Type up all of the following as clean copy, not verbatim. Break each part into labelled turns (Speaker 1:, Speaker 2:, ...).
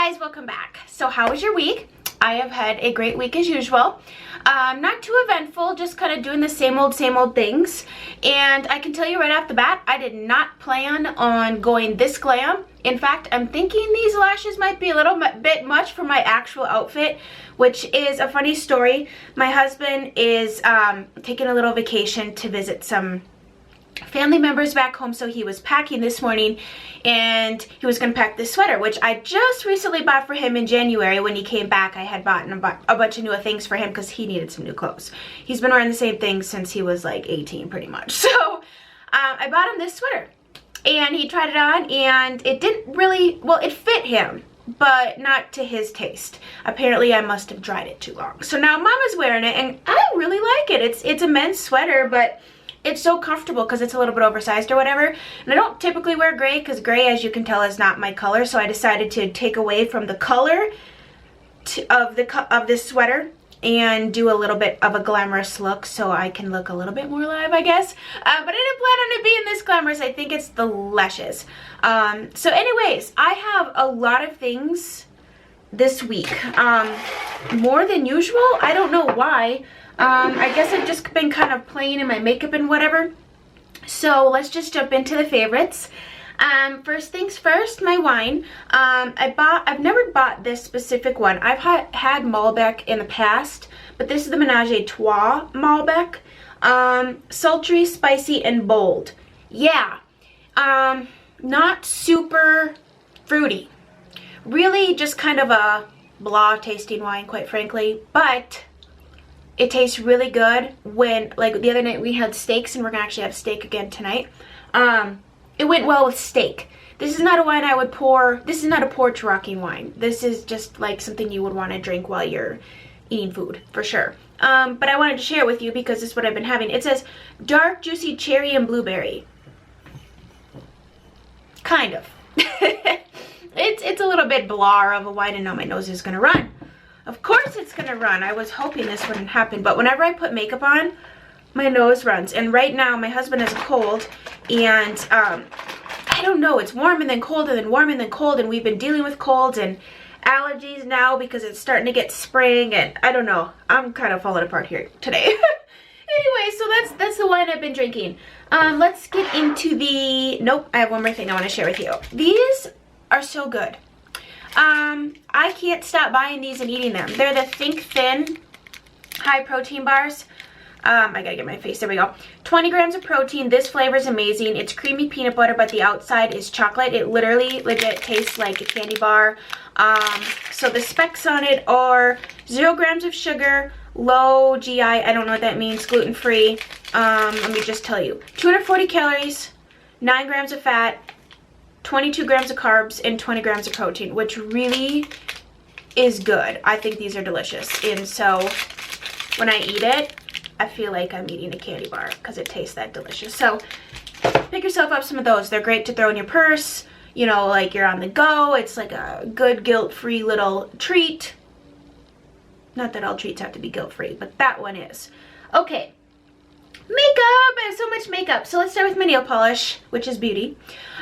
Speaker 1: guys, welcome back. So how was your week? I have had a great week as usual. Not too eventful, just kind of doing the same old things. And I can tell you right off the bat, I did not plan on going this glam. In fact, I'm thinking these lashes might be a little bit much for my actual outfit, which is a funny story. My husband is taking a little vacation to visit some family members back home, so he was packing this morning and he was going to pack this sweater, which I just recently bought for him in January. When he came back, I had bought a bunch of new things for him because he needed some new clothes. He's been wearing the same things since he was like 18 pretty much. So I bought him this sweater and he tried it on and it didn't really, well, it fit him, but not to his taste. Apparently I must have dried it too long. So now Mama's wearing it and I really like it. It's a men's sweater, but it's so comfortable because it's a little bit oversized or whatever. And I don't typically wear gray because gray, as you can tell, is not my color. So I decided to take away from the color of this sweater and do a little bit of a glamorous look so I can look a little bit more live, I guess. But I didn't plan on it being this glamorous. I think it's the lashes. So anyways, I have a lot of things this week. More than usual. I don't know why. I guess I've just been kind of playing in my makeup and whatever. So let's just jump into the favorites. First things first, my wine. I've never bought this specific one. I've had Malbec in the past, but this is the Menage Trois Malbec. Sultry, spicy, and bold. Yeah. Not super fruity. Really just kind of a blah tasting wine, quite frankly, but it tastes really good. When, like the other night we had steaks, and we're gonna actually have steak again tonight. It went well with steak. This is not a wine I would pour. This is not a porch rocking wine. This is just like something you would want to drink while you're eating food, for sure. But I wanted to share it with you because this is what I've been having. It says dark, juicy cherry and blueberry. Kind of. It's a little bit blah of a wine, and now my nose is gonna run. Of course it's gonna run. I was hoping this wouldn't happen, but whenever I put makeup on, my nose runs. And right now my husband has a cold, and I don't know, it's warm and then cold and then warm and then cold, and we've been dealing with colds and allergies now because it's starting to get spring, and I don't know. I'm kind of falling apart here today. Anyway, so that's the wine I've been drinking. Let's get into the, nope, I have one more thing I want to share with you. These are so good. I can't stop buying these and eating them. They're the Think Thin high protein bars. I gotta get my face, there we go. 20 grams of protein. This flavor is amazing. It's creamy peanut butter, but the outside is chocolate. It literally legit tastes like a candy bar. So the specs on it are 0 grams of sugar, low GI, I don't know what that means, gluten-free. Let me just tell you. 240 calories, 9 grams of fat, 22 grams of carbs, and 20 grams of protein, which really is good. I think these are delicious. And so when I eat it, I feel like I'm eating a candy bar because it tastes that delicious. So pick yourself up some of those. They're great to throw in your purse, you know, like you're on the go. It's like a good guilt-free little treat. Not that all treats have to be guilt-free, but that one is. Okay. Makeup! I have so much makeup. So let's start with my nail polish, which is beauty.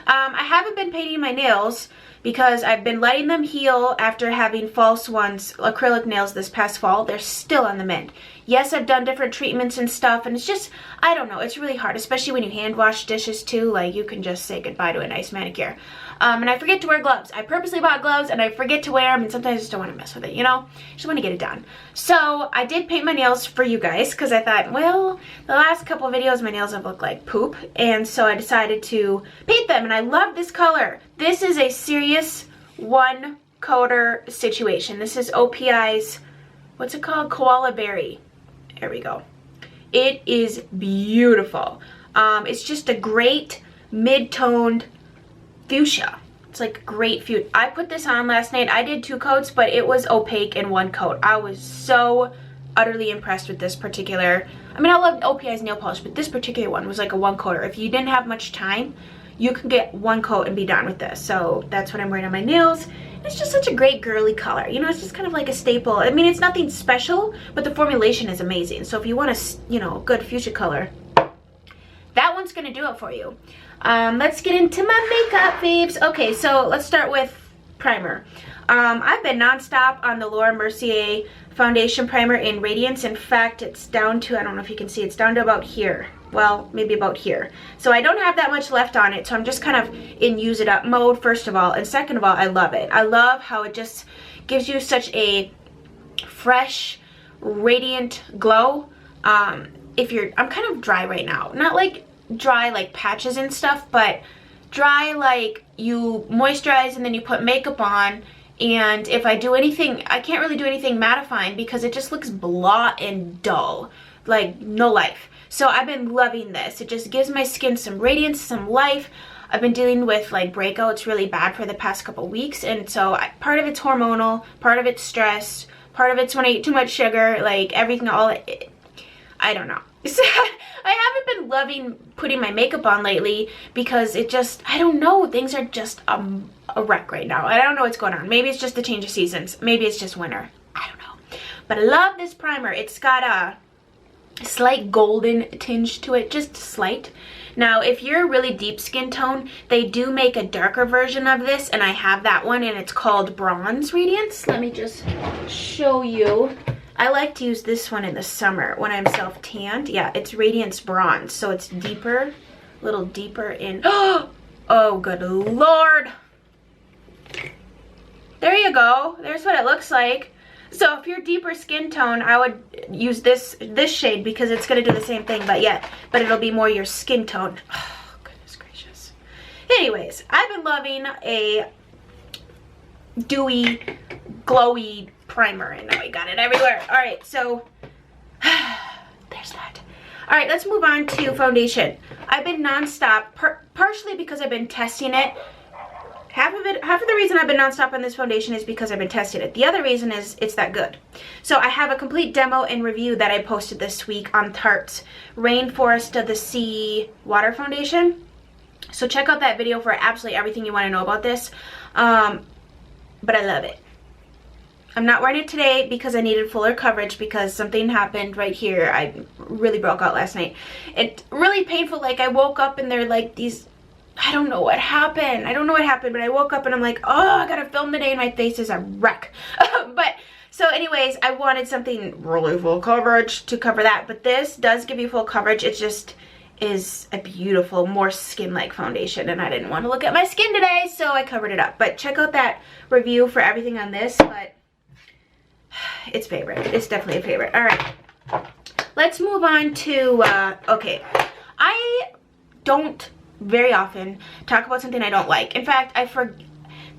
Speaker 1: I haven't been painting my nails because I've been letting them heal after having false ones, acrylic nails this past fall. They're still on the mend. Yes, I've done different treatments and stuff, and it's just, I don't know, it's really hard, especially when you hand wash dishes too. Like, you can just say goodbye to a nice manicure. And I forget to wear gloves. I purposely bought gloves and I forget to wear them, and sometimes I just don't want to mess with it, you know? Just want to get it done. So I did paint my nails for you guys because I thought, well, the last couple of videos my nails have looked like poop, and so I decided to paint them, and I love this color. This is a serious one coater situation. This is OPI's, what's it called? Koala Berry. There we go. It is beautiful. It's just a great mid-toned fuchsia. It's like great fuchsia. I put this on last night. I did 2 coats, but it was opaque in 1 coat. I was so utterly impressed with this particular, I mean, I love OPI's nail polish, but this particular one was like a 1 coater. If you didn't have much time, you could get 1 coat and be done with this. So that's what I'm wearing on my nails. It's just such a great girly color. You know, it's just kind of like a staple. I mean, it's nothing special, but the formulation is amazing. So if you want a, you know, good fuchsia color, that one's gonna do it for you. Let's get into my makeup, babes. Okay, so let's start with primer. I've been nonstop on the Laura Mercier foundation primer in Radiance. In fact, it's down to, I don't know if you can see, it's down to about here. Well, maybe about here. So I don't have that much left on it, so I'm just kind of in use it up mode, first of all. And second of all, I love it. I love how it just gives you such a fresh, radiant glow. I'm kind of dry right now. Not like dry like patches and stuff, but dry like you moisturize and then you put makeup on, and if I do anything, I can't really do anything mattifying because it just looks blah and dull, like no life. So I've been loving this. It just gives my skin some radiance, some life. I've been dealing with like breakouts really bad for the past couple weeks, and so part of it's hormonal, part of it's stress, part of it's when I eat too much sugar, like everything, I don't know. So I haven't been loving putting my makeup on lately because it just, I don't know, things are just a wreck right now. I don't know what's going on. Maybe it's just the change of seasons. Maybe it's just winter. I don't know. But I love this primer. It's got a slight golden tinge to it, just slight. Now, if you're a really deep skin tone, they do make a darker version of this, and I have that one, and it's called Bronze Radiance. Let me just show you. I like to use this one in the summer when I'm self-tanned. Yeah, it's Radiance Bronze, so it's deeper, a little deeper in. Oh, good Lord. There you go. There's what it looks like. So if you're deeper skin tone, I would use this shade because it's going to do the same thing, but it'll be more your skin tone. Oh, goodness gracious. Anyways, I've been loving a dewy, glowy primer, and now I got it everywhere. All right, so there's that. All right, let's move on to foundation. I've been nonstop, partially because I've been testing it. Half of the reason I've been nonstop on this foundation is because I've been testing it. The other reason is it's that good. So I have a complete demo and review that I posted this week on Tarte's Rainforest of the Sea Water Foundation. So check out that video for absolutely everything you want to know about this. But I love it. I'm not wearing it today because I needed fuller coverage because something happened right here. I really broke out last night. It's really painful. Like I woke up and they're like these, I don't know what happened. I don't know what happened, but I woke up and I'm like, oh, I gotta film today and my face is a wreck. But so anyways, I wanted something really full coverage to cover that. But this does give you full coverage. It just is a beautiful, more skin-like foundation, and I didn't want to look at my skin today, so I covered it up. But check out that review for everything on this, but it's favorite. It's definitely a favorite. All right, let's move on to, okay, I don't very often talk about something I don't like. In fact,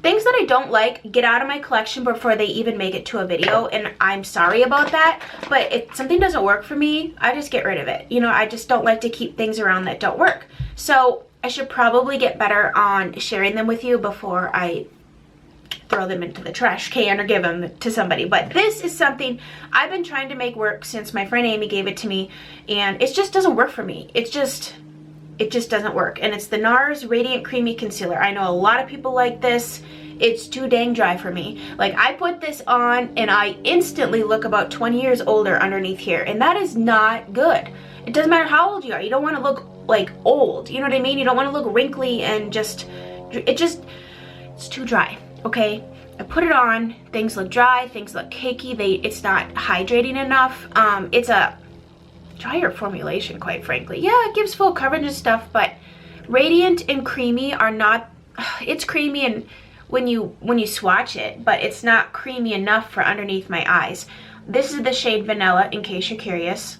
Speaker 1: things that I don't like get out of my collection before they even make it to a video, and I'm sorry about that, but if something doesn't work for me, I just get rid of it. You know, I just don't like to keep things around that don't work. So I should probably get better on sharing them with you before I throw them into the trash can or give them to somebody. But this is something I've been trying to make work since my friend Amy gave it to me, and it just doesn't work for me. It just doesn't work. And it's the NARS Radiant Creamy Concealer. I know a lot of people like this. It's too dang dry for me. Like, I put this on and I instantly look about 20 years older underneath here, and that is not good. It doesn't matter how old you are. You don't want to look like old. You know what I mean? You don't want to look wrinkly and it's too dry. Okay, I put it on, things look dry, things look cakey, it's not hydrating enough. It's a drier formulation, quite frankly. Yeah, it gives full coverage and stuff, but Radiant and Creamy are not, it's creamy and when you swatch it, but it's not creamy enough for underneath my eyes. This is the shade Vanilla, in case you're curious.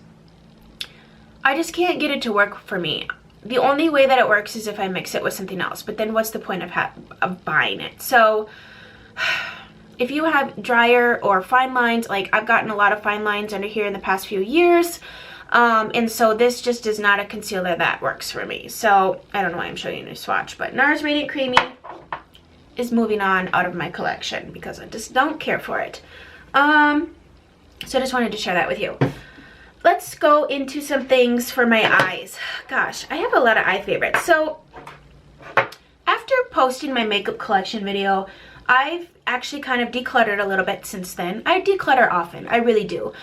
Speaker 1: I just can't get it to work for me. The only way that it works is if I mix it with something else, but then what's the point of buying it? So if you have drier or fine lines, like I've gotten a lot of fine lines under here in the past few years, and so this just is not a concealer that works for me. So I don't know why I'm showing you a swatch, but NARS Radiant Creamy is moving on out of my collection because I just don't care for it. So I just wanted to share that with you. Let's go into some things for my eyes. Gosh, I have a lot of eye favorites. So after posting my makeup collection video, I've actually kind of decluttered a little bit since then. I declutter often, I really do.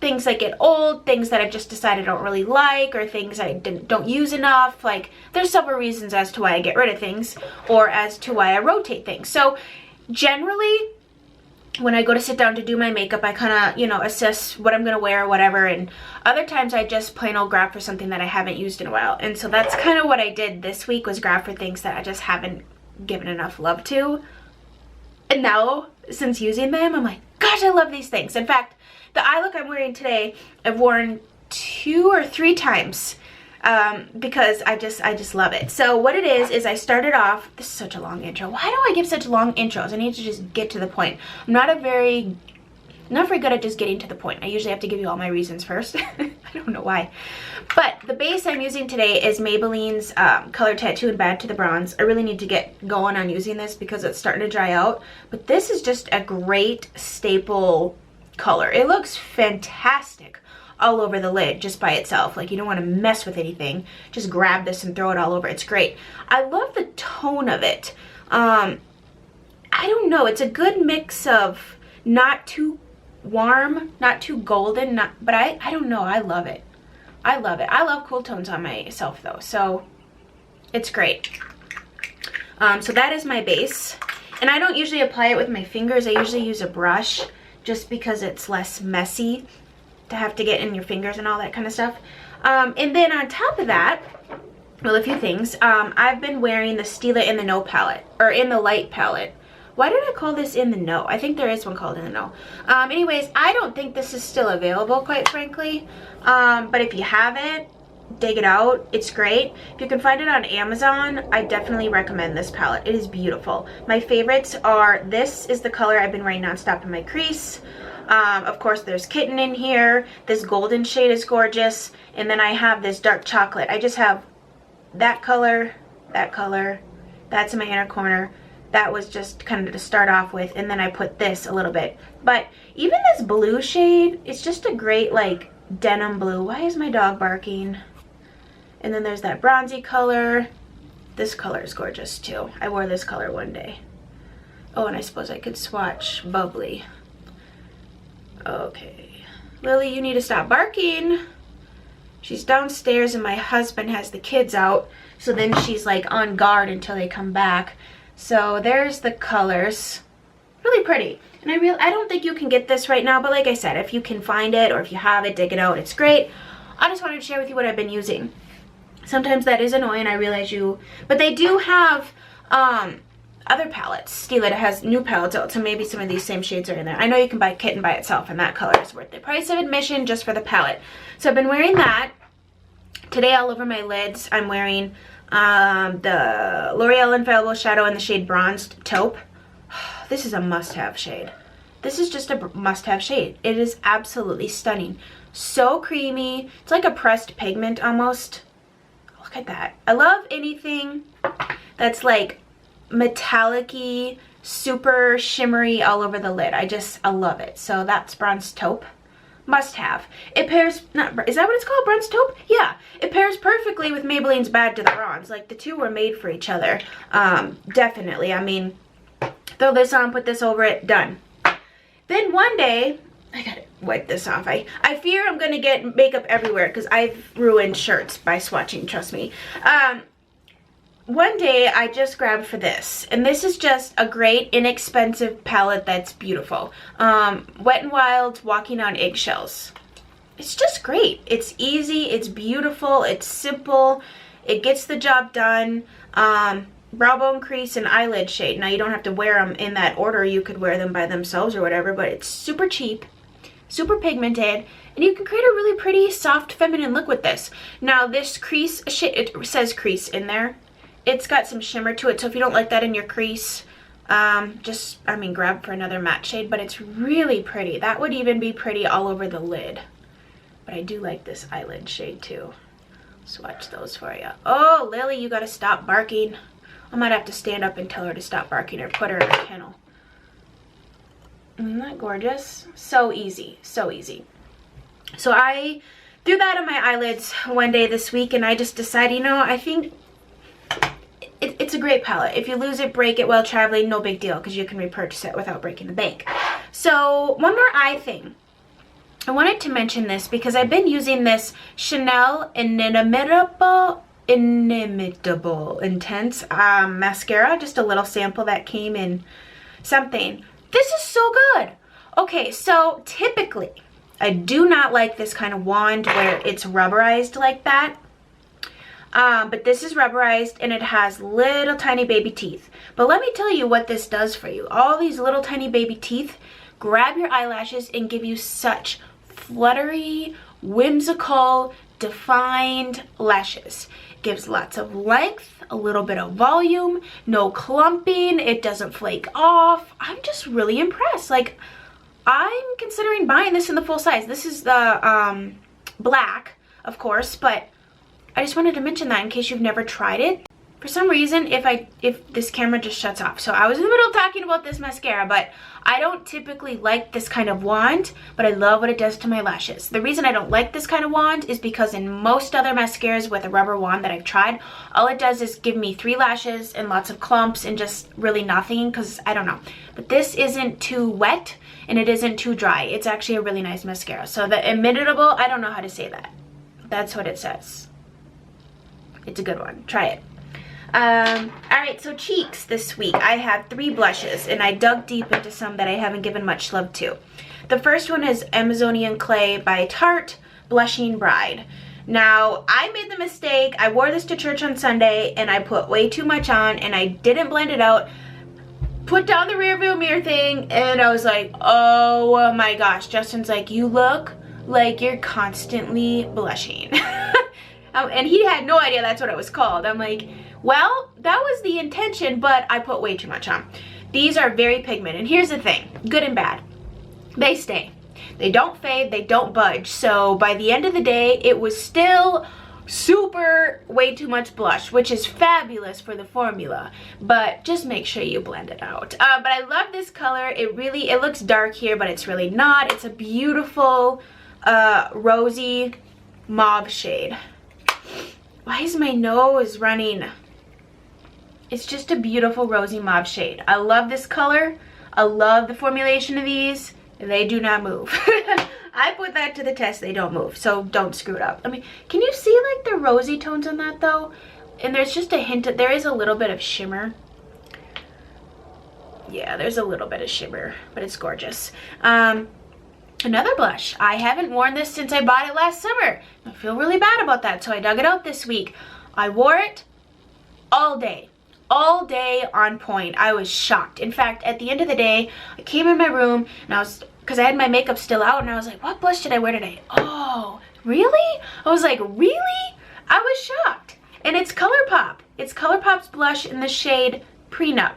Speaker 1: things that get old, things that I've just decided I don't really like, or things I don't use enough. Like, there's several reasons as to why I get rid of things, or as to why I rotate things. So generally, when I go to sit down to do my makeup, I kind of, you know, assess what I'm going to wear or whatever. And other times I just plain old grab for something that I haven't used in a while. And so that's kind of what I did this week, was grab for things that I just haven't given enough love to. And now, since using them, I'm like, gosh, I love these things. In fact, the eye look I'm wearing today, I've worn 2 or 3 times because I just love it. So what it is I started off, this is such a long intro. Why do I give such long intros? I need to just get to the point. I'm not very good at just getting to the point. I usually have to give you all my reasons first. I don't know why. But the base I'm using today is Maybelline's Color Tattoo and Bad to the Bronze. I really need to get going on using this because it's starting to dry out. But this is just a great staple color. It looks fantastic all over the lid just by itself. Like, you don't want to mess with anything. Just grab this and throw it all over. It's great. I love the tone of it. I don't know. It's a good mix of not too warm, not too golden, but I don't know. I love it. I love it. I love cool tones on myself though, so it's great. So that is my base. And I don't usually apply it with my fingers. I usually use a brush just because it's less messy to have to get in your fingers and all that kind of stuff. And then on top of that, well, a few things. I've been wearing the Stila In the Know palette, or In the Light palette. Why did I call this In the Know? I think there is one called In the Know. Anyways, I don't think this is still available, quite frankly. But if you have it, dig it out. It's great. If you can find it on Amazon, I definitely recommend this palette. It is beautiful. My favorites are, this is the color I've been wearing nonstop in my crease. Of course, there's Kitten in here. This golden shade is gorgeous. And then I have this dark chocolate. I just have that color, that's in my inner corner. That was just kind of to start off with, and then I put this a little bit. But even this blue shade, it's just a great, like, denim blue. Why is my dog barking? And then there's that bronzy color. This color is gorgeous too. I wore this color one day. Oh, and I suppose I could swatch Bubbly. Okay. Lily, you need to stop barking. She's downstairs and my husband has the kids out, so then she's like on guard until they come back. So there's the colors. Really pretty. And I don't think you can get this right now, but like I said, if you can find it or if you have it, dig it out. It's great. I just wanted to share with you what I've been using. Sometimes that is annoying, I realize you, but they do have other palettes. Stila has new palettes out, so maybe some of these same shades are in there. I know you can buy Kitten by itself, and that color is worth the price of admission just for the palette. So I've been wearing that. Today all over my lids, I'm wearing the L'Oreal Infallible Shadow in the shade Bronzed Taupe. This is a must-have shade. This is just a must-have shade. It is absolutely stunning. So creamy. It's like a pressed pigment almost. Look at that. I love anything that's like metallic-y, super shimmery all over the lid. I love it. So that's Bronzed Taupe. Must have. It pairs, is that what it's called? Bronzed Taupe? Yeah. It pairs perfectly with Maybelline's Bad to the Bronze. Like, the two were made for each other. Definitely. I mean, throw this on, put this over it, done. Then one day, I gotta wipe this off. I fear I'm gonna get makeup everywhere because I've ruined shirts by swatching, trust me. One day I just grabbed for this, and this is just a great inexpensive palette that's beautiful. Wet n Wild Walking on Eggshells. It's just great. It's easy, it's beautiful, it's simple, it gets the job done. Brow bone crease and eyelid shade. Now you don't have to wear them in that order, you could wear them by themselves or whatever, but it's super cheap, super pigmented, and you can create a really pretty soft feminine look with this. Now this crease shade, it says crease in there. It's got some shimmer to it, so if you don't like that in your crease, grab for another matte shade, but it's really pretty. That would even be pretty all over the lid. But I do like this eyelid shade too. Swatch those for you. Oh, Lily, you gotta stop barking. I might have to stand up and tell her to stop barking or put her in a kennel. Isn't that gorgeous? So easy, so easy. So I threw that on my eyelids one day this week, and I just decided, you know, I think it's a great palette. If you lose it, break it while traveling, no big deal, because you can repurchase it without breaking the bank. So one more eye thing. I wanted to mention this because I've been using this Chanel Inimitable Intense mascara, just a little sample that came in something. This is so good. Okay, so typically I do not like this kind of wand where it's rubberized like that. But this is rubberized and it has little tiny baby teeth. But let me tell you what this does for you. All these little tiny baby teeth grab your eyelashes and give you such fluttery, whimsical, defined lashes. Gives lots of length, a little bit of volume, no clumping, it doesn't flake off. I'm just really impressed. Like, I'm considering buying this in the full size. This is the black, of course, but I just wanted to mention that in case you've never tried it. For some reason, if this camera just shuts off. So I was in the middle of talking about this mascara, but I don't typically like this kind of wand, but I love what it does to my lashes. The reason I don't like this kind of wand is because in most other mascaras with a rubber wand that I've tried, all it does is give me 3 lashes and lots of clumps and just really nothing, because I don't know. But this isn't too wet and it isn't too dry. It's actually a really nice mascara. So the Imitable, I don't know how to say that. That's what it says. It's a good one. Try it. Alright, so cheeks this week. I have 3 blushes and I dug deep into some that I haven't given much love to. The first one is Amazonian Clay by Tarte Blushing Bride. Now, I made the mistake. I wore this to church on Sunday and I put way too much on and I didn't blend it out. Put down the rear view mirror thing and I was like, oh my gosh. Justin's like, you look like you're constantly blushing. And he had no idea that's what it was called. I'm like, well, that was the intention, but I put way too much on. These are very pigmented. And here's the thing, good and bad. They stay. They don't fade, they don't budge. So by the end of the day, it was still super way too much blush, which is fabulous for the formula. But just make sure you blend it out. But I love this color. It looks dark here, but it's really not. It's a beautiful rosy mauve shade. Why is my nose running? It's just a beautiful rosy mauve shade. I love this color. I love the formulation of these. They do not move. I put that to the test. They don't move, so don't screw it up. I mean, can you see like the rosy tones on that though? And there's just a hint of, there is a little bit of shimmer. Yeah, there's a little bit of shimmer, but it's gorgeous. Another blush. I haven't worn this since I bought it last summer. I feel really bad about that, so I dug it out this week. I wore it all day on point. I was shocked. In fact, at the end of the day, I came in my room and because I had my makeup still out and I was like, what blush did I wear today? Oh, really? I was like, really? I was shocked. And it's ColourPop. It's ColourPop's blush in the shade Prenup.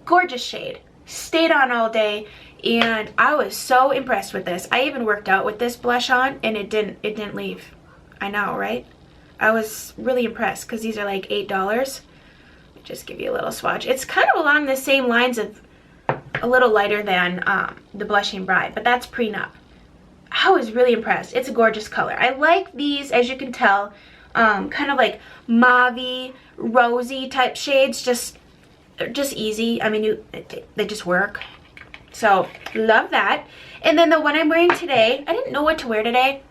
Speaker 1: Gorgeous shade. Stayed on all day. And I was so impressed with this. I even worked out with this blush on and it didn't leave. I know, right? I was really impressed because these are like $8. Just give you a little swatch. It's kind of along the same lines of a little lighter than the Blushing Bride, but that's Prenup. I was really impressed. It's a gorgeous color. I like these, as you can tell, kind of like mauve-y, rosy type shades. They're just easy. I mean, they just work. So, love that. And then the one I'm wearing today, I didn't know what to wear today.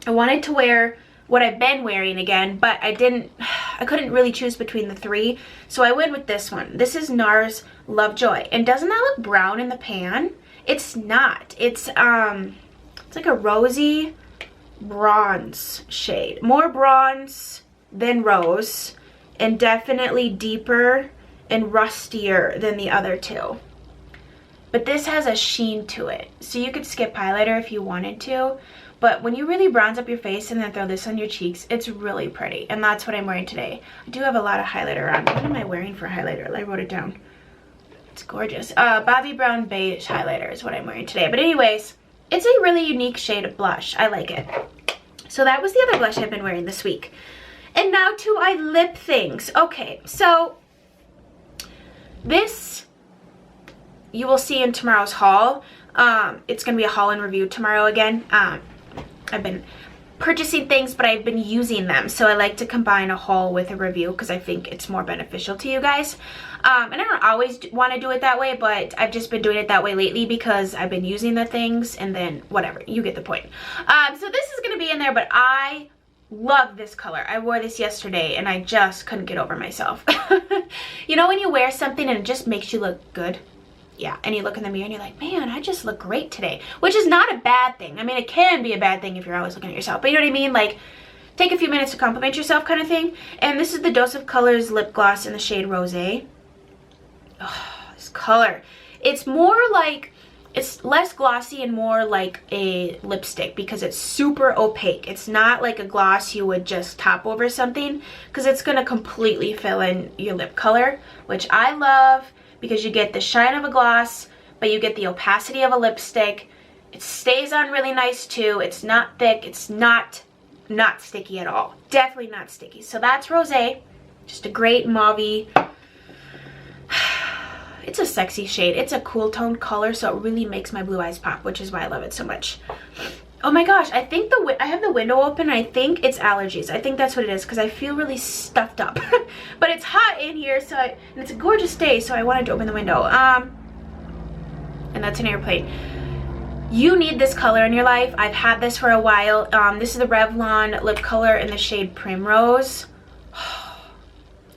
Speaker 1: I wanted to wear what I've been wearing again, but I couldn't really choose between the 3. So I went with this one. This is NARS Lovejoy. And doesn't that look brown in the pan? It's not. It's like a rosy bronze shade. More bronze than rose, and definitely deeper and rustier than the other 2. But this has a sheen to it, so you could skip highlighter if you wanted to. But when you really bronze up your face and then throw this on your cheeks, it's really pretty. And that's what I'm wearing today. I do have a lot of highlighter on. What am I wearing for highlighter? I wrote it down. It's gorgeous. Bobby Brown Beige highlighter is what I'm wearing today. But anyways, it's a really unique shade of blush. I like it. So that was the other blush I've been wearing this week. And now to my lip things. Okay, so this you will see in tomorrow's haul. It's gonna be a haul and review tomorrow again. I've been purchasing things, but I've been using them. So I like to combine a haul with a review because I think it's more beneficial to you guys. And I don't always want to do it that way, but I've just been doing it that way lately because I've been using the things, and then whatever, you get the point. So this is going to be in there, but I love this color. I wore this yesterday and I just couldn't get over myself. You know when you wear something and it just makes you look good? Yeah, and you look in the mirror and you're like, man, I just look great today. Which is not a bad thing. I mean, it can be a bad thing if you're always looking at yourself, but you know what I mean? Like, take a few minutes to compliment yourself kind of thing. And this is the Dose of Colors lip gloss in the shade Rosé. Oh, this color. It's more like, it's less glossy and more like a lipstick because it's super opaque. It's not like a gloss you would just top over something because it's going to completely fill in your lip color, which I love because you get the shine of a gloss, but you get the opacity of a lipstick. It stays on really nice too. It's not thick. It's not sticky at all. Definitely not sticky. So that's Rosé. Just a great mauve-y. It's a sexy shade. It's a cool toned color, so it really makes my blue eyes pop, which is why I love it so much. Oh my gosh, I think I have the window open. I think it's allergies. I think that's what it is because I feel really stuffed up. But it's hot in here, so and it's a gorgeous day, so I wanted to open the window. And that's an airplane. You need this color in your life. I've had this for a while. This is the Revlon lip color in the shade Primrose.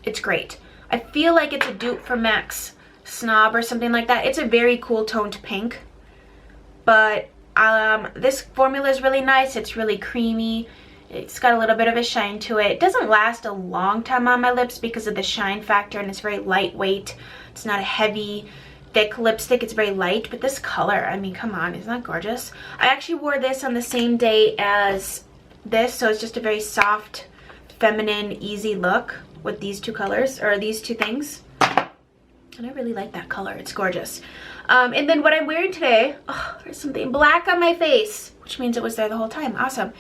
Speaker 1: It's great. I feel like it's a dupe for MAC's Snob or something like that. It's a very cool toned pink, but this formula is really nice. It's really creamy. It's got a little bit of a shine to it. It doesn't last a long time on my lips because of the shine factor, and it's very lightweight. It's not a heavy, thick lipstick. It's very light, but this color, I mean, come on, isn't that gorgeous? I actually wore this on the same day as this, so it's just a very soft, feminine, easy look with these two colors, or these two things. And I really like that color. It's gorgeous. And then what I'm wearing today, oh, there's something black on my face, which means it was there the whole time. Awesome.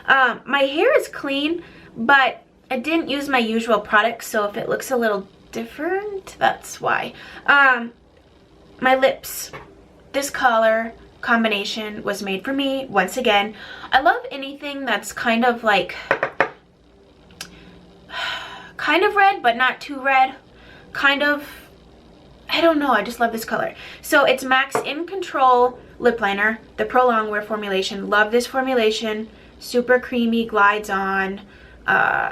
Speaker 1: My hair is clean, but I didn't use my usual products, so if it looks a little different, that's why. My lips, this color combination was made for me once again. I love anything that's kind of like, kind of red, but not too red. Kind of, I don't know, I just love this color. So it's MAC's In Control lip liner, the Pro Longwear formulation. Love this formulation. Super creamy, glides on,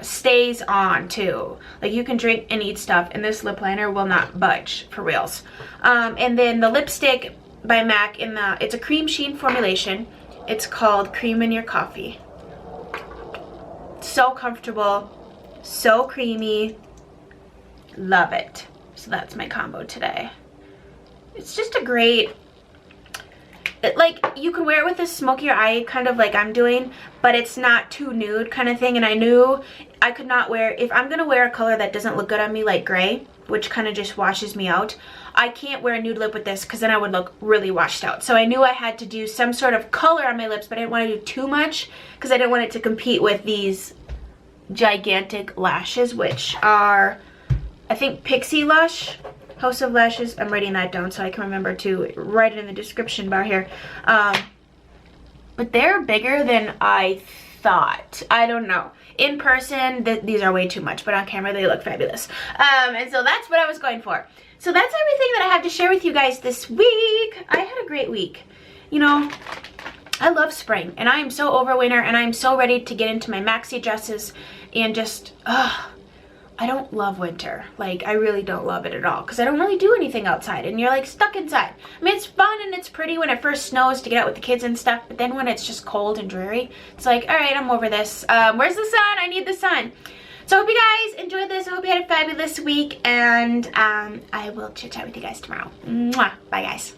Speaker 1: stays on too. Like, you can drink and eat stuff and this lip liner will not budge, for reals. And then the lipstick by MAC, it's a cream sheen formulation. It's called Cream in Your Coffee. So comfortable, so creamy, love it. So that's my combo today. It's just a great, like, you can wear it with a smokier eye, kind of like I'm doing, but it's not too nude kind of thing. And I knew I could not wear, if I'm gonna wear a color that doesn't look good on me, like gray, which kind of just washes me out, I can't wear a nude lip with this because then I would look really washed out. So I knew I had to do some sort of color on my lips, but I didn't want to do too much because I didn't want it to compete with these gigantic lashes, which are, I think, Pixie Lush, House of Lashes. I'm writing that down so I can remember to write it in the description bar here. But they're bigger than I thought. I don't know. In person, these are way too much, but on camera they look fabulous. And so that's what I was going for. So that's everything that I have to share with you guys this week. I had a great week. You know, I love spring, and I am so over winter, and I am so ready to get into my maxi dresses and just, I don't love winter. Like, I really don't love it at all because I don't really do anything outside and you're like stuck inside. I mean, it's fun and it's pretty when it first snows to get out with the kids and stuff, but then when it's just cold and dreary, it's like, all right, I'm over this. Where's the sun? I need the sun. So I hope you guys enjoyed this. I hope you had a fabulous week, and I will chit chat with you guys tomorrow. Mwah. Bye, guys.